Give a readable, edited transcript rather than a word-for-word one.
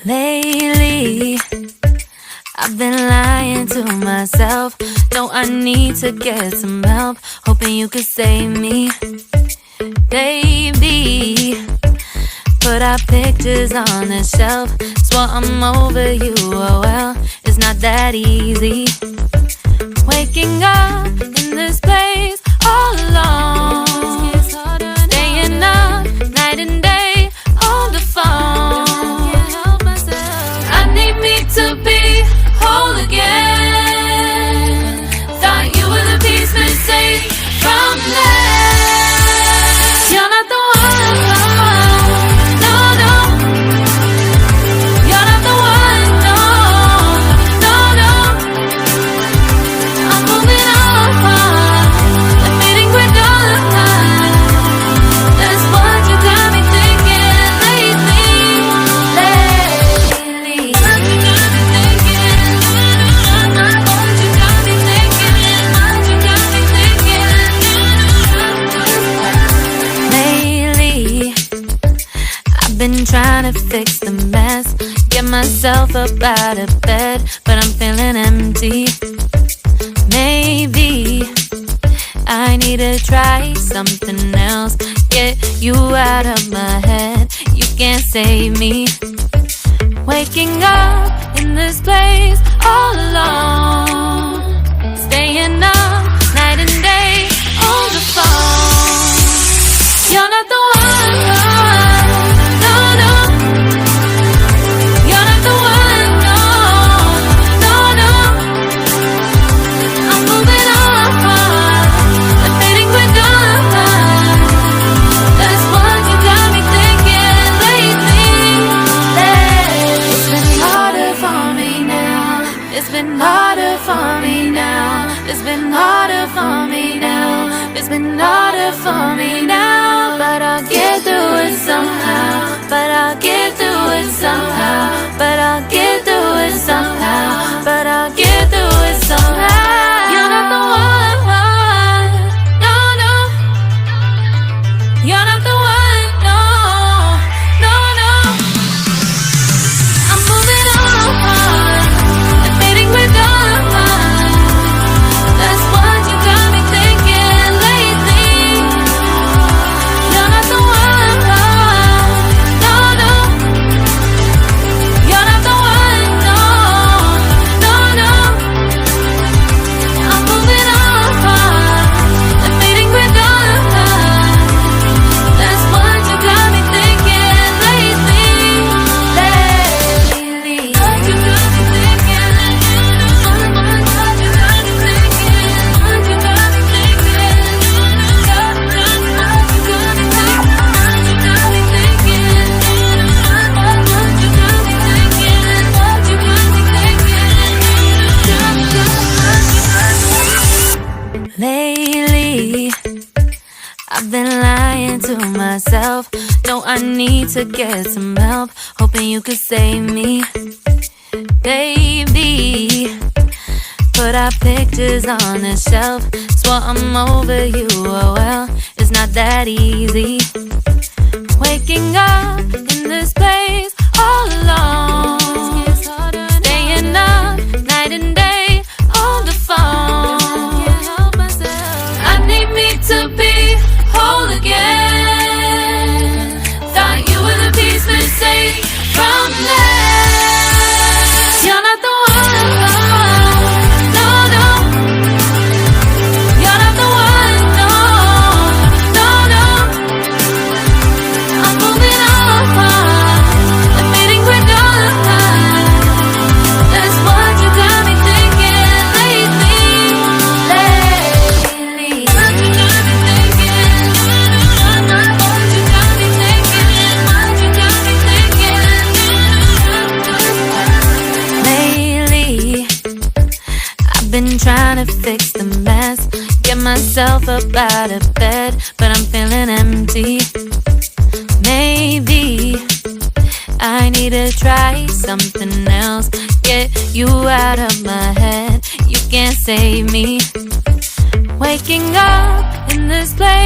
Lately, I've been lying to myself. No, I need to get some help. Hoping you could save me, baby. Put our pictures on the shelf. Swore I'm over you, oh well, it's not that easy. Waking up in this place all alone, staying up night and day on the phone. I need me to be whole again. Thought you were the piece missing from last. You're not the one, no, no. You're not the one, no, no, no. I'm moving on, the feeling we're done. That's what you got me thinking lately. What you got me thinking? What you got me thinking? What you got me thinking? Lately, I've been trying to fix the mess, get myself up out of bed, but I'm feeling empty. Maybe I need to try something else, get you out of my head. You can't save me. Waking up in this place all alone, staying up night and day on the phone. You're not the one, no, no. You're not the one, no, no, no. I'm moving on, the feeling we're done. That's what you got me thinking lately. It's been harder for me now. It's been harder for me now. It's been harder for me now. It's been harder for me now. But I'll get through it somehow. But I'll get through it somehow. But I'll get through it somehow. But I'll get through it somehow. You're not the one, no, no. You're not the one, no, no, no. I'm moving on, the feeling we're done. That's what you got me thinking lately. You're not the one, no, no. You're not the one, no, no, no. I'm moving on, the feeling we're done. That's what you got me thinking lately. What you got me thinking? What you got me thinking? What you got me thinking? What you got me thinking? What you got me thinking? What you got me thinking? Lately, I've been lying to myself. No, I need to get some help. Hoping you could save me, baby. Put our pictures on the shelf. Swore I'm over you, oh well, it's not that easy. Waking up in this place all alone, staying up night and day on the phone. I need me to be whole again. Thought you were the piece missing from last. You're not the one, no, no. You're not the one, no, no, no. I'm moving on, the feeling we're done. That's what you got me thinking lately. What you got me thinking? What you got me thinking? What you got me thinking? Lately, I've been trying to fix the mess, get myself up out of bed, but I'm feeling empty. Maybe I need to try something else, get you out of my head. You can't save me. waking up in this place.